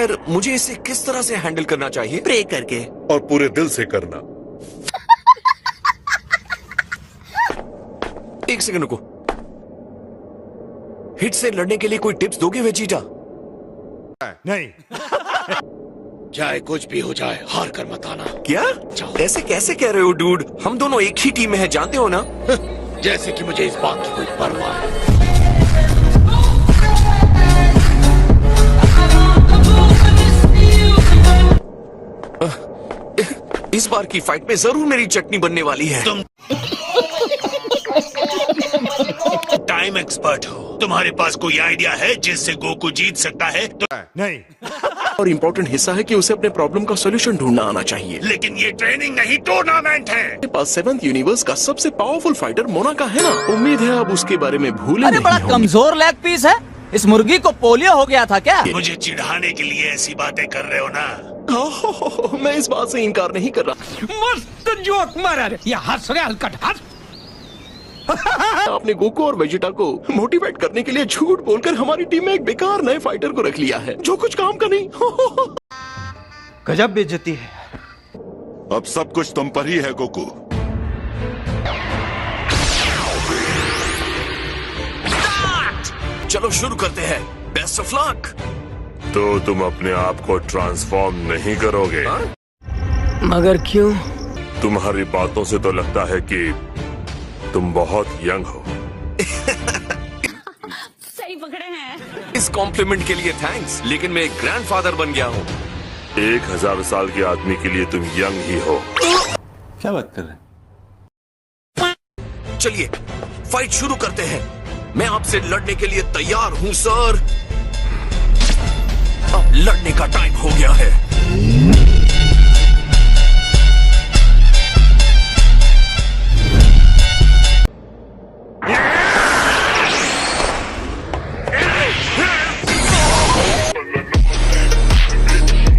खैर, मुझे इसे किस तरह से हैंडल करना चाहिए? प्रे करके और पूरे दिल से करना। एक सेकंड रुको। हिट से लड़ने के लिए कोई टिप्स दोगे वेजिटा? नहीं। चाहे कुछ भी हो जाए, हार कर मत आना। क्या? ऐसे कैसे कह रहे हो डूड? हम दोनों एक ही टीम में हैं, जानते हो ना? जैसे कि मुझे इस बात की कोई परवाह है। इस बार की फाइट में जरूर मेरी चटनी बनने वाली है। तुम टाइम एक्सपर्ट हो। तुम्हारे पास कोई आइडिया है जिससे गोकू जीत सकता है? तो नहीं। और इम्पोर्टेंट हिस्सा है कि उसे अपने प्रॉब्लम का सोल्यूशन ढूंढना आना चाहिए। लेकिन ये ट्रेनिंग नहीं, टूर्नामेंट है। मेरे पास 7th यूनिवर्स का सबसे पावरफुल फाइटर मोनाका है ना। उम्मीद है अब उसके बारे में भूले अरे नहीं बड़ा होंगे। कमजोर लेग पीस है। इस मुर्गी को पोलियो हो गया था क्या? मुझे चिढ़ाने के लिए ऐसी बातें कर रहे हो ना? मैं इस बात से इनकार नहीं कर रहा। मस्त जोक मारा रे। ये हंस रहे हलकट हंस। आपने गोकू और वेजिटा को मोटिवेट करने के लिए झूठ बोलकर हमारी टीम में एक बेकार नए फाइटर को रख लिया है, जो कुछ काम का नहीं। गजब बेइज्जती है। अब सब कुछ तुम पर ही है गोकू। चलो शुरू करते हैं। Best of luck. तो तुम अपने आप को ट्रांसफॉर्म नहीं करोगे? मगर क्यों? तुम्हारी बातों से तो लगता है कि तुम बहुत यंग हो। सही पकड़े हैं। इस कॉम्प्लीमेंट के लिए थैंक्स, लेकिन मैं एक ग्रैंडफादर बन गया हूँ। 1000 साल के आदमी के लिए तुम यंग ही हो। क्या बात कर रहे हैं? चलिए फाइट शुरू करते हैं। मैं आपसे लड़ने के लिए तैयार हूँ सर। अब लड़ने का टाइम हो गया है।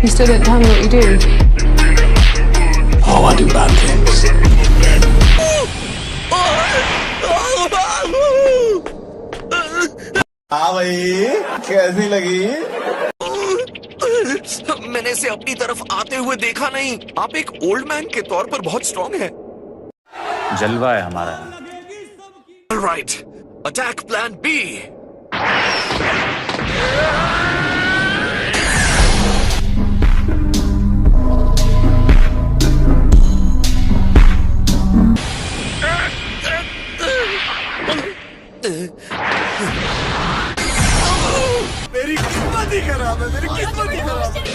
You still don't tell me what you do. Oh, I do bad things. हाँ भाई, कैसी लगी? मैंने इसे अपनी तरफ आते हुए देखा नहीं। आप एक ओल्ड मैन के तौर पर बहुत स्ट्रांग हैं। जलवा है हमारा। Right, attack plan B. मेरी किस्मत ही खराब है, मेरी किस्मत ही खराब है।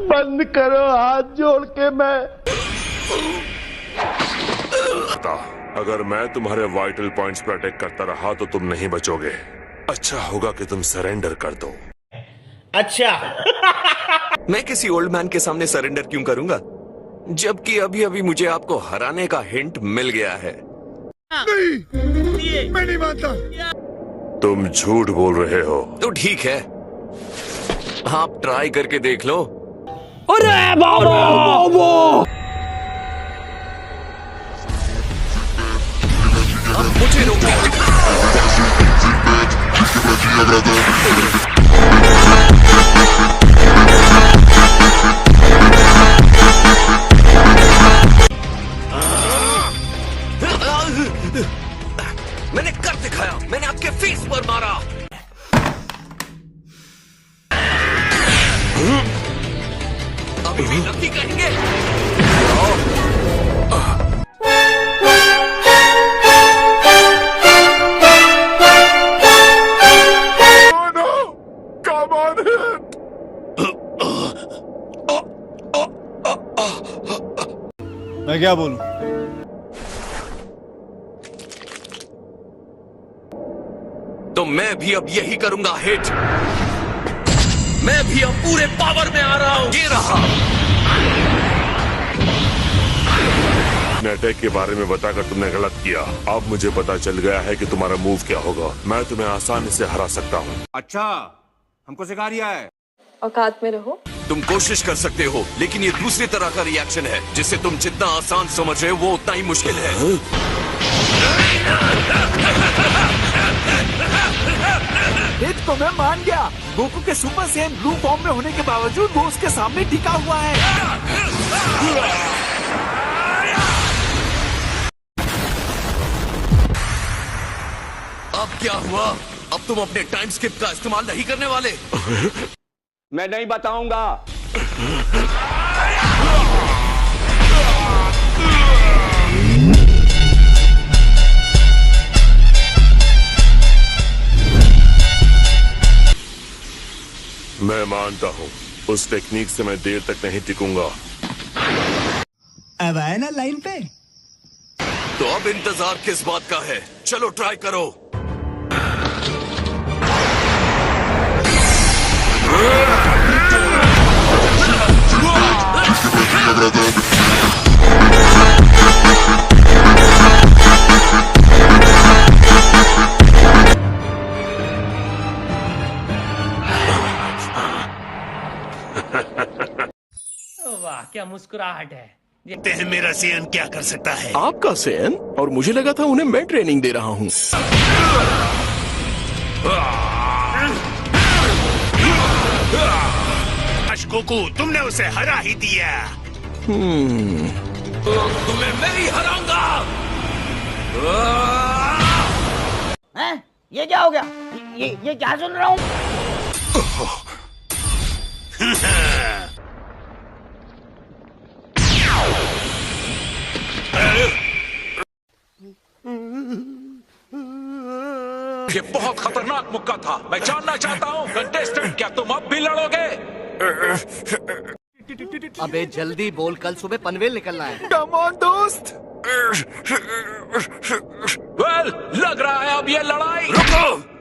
बंद करो हाथ जोड़ के। मैं अगर मैं तुम्हारे वाइटल पॉइंट्स पर अटैक करता रहा तो तुम नहीं बचोगे। अच्छा होगा कि तुम सरेंडर कर दो। अच्छा। मैं किसी ओल्ड मैन के सामने सरेंडर क्यों करूंगा, जबकि अभी अभी मुझे आपको हराने का हिंट मिल गया है। नहीं, मैं नहीं मानता। तुम झूठ बोल रहे हो। तो ठीक है, आप ट्राई करके देख लो। अरे बाबा! अब मुझे रोकने मैंने कर दिखाया। मैंने आपके फेस पर मारा। अभी भी लकी कहेंगे? मैं क्या बोलूं? तो मैं भी अब यही करूंगा हिट। मैं भी अब पूरे पावर में आ रहा हूं। ये रहा। अटैक के बारे में बताकर तुमने गलत किया। अब मुझे पता चल गया है कि तुम्हारा मूव क्या होगा। मैं तुम्हें आसानी से हरा सकता हूँ। अच्छा, हमको सिखा रिया है। औकात में रहो। तुम कोशिश कर सकते हो, लेकिन ये दूसरी तरह का रिएक्शन है, जिसे तुम जितना आसान समझ रहे हो वो उतना ही मुश्किल है। मैं मान गया। गोकू के सुपर सैयन ब्लू फॉर्म में होने के बावजूद वो उसके सामने टिका हुआ है। अब क्या हुआ? अब तुम अपने टाइम स्किप का इस्तेमाल नहीं करने वाले? मैं नहीं बताऊंगा। मैं मानता हूँ उस टेक्निक से मैं देर तक नहीं टिकूंगा। अब आए ना लाइन पे। तो अब इंतजार किस बात का है? चलो ट्राई करो। वाह क्या मुस्कुराहट है। देखते हैं मेरा सीएन क्या कर सकता है। आपका सैन? और मुझे लगा था उन्हें मैं ट्रेनिंग दे रहा हूँ। गोकू तुमने उसे हरा ही दिया। तुम्हें मैं ही हराऊंगा। हैं? ये क्या हो गया? ये क्या सुन रहा हूँ? ये बहुत खतरनाक मुक्का था। मैं जानना चाहता हूँ कंटेस्टेंट, क्या तुम अब भी लड़ोगे? अबे जल्दी बोल, कल सुबह पनवेल निकलना है। कम ऑन दोस्त। वेल, लग रहा है अब ये लड़ाई। रुको।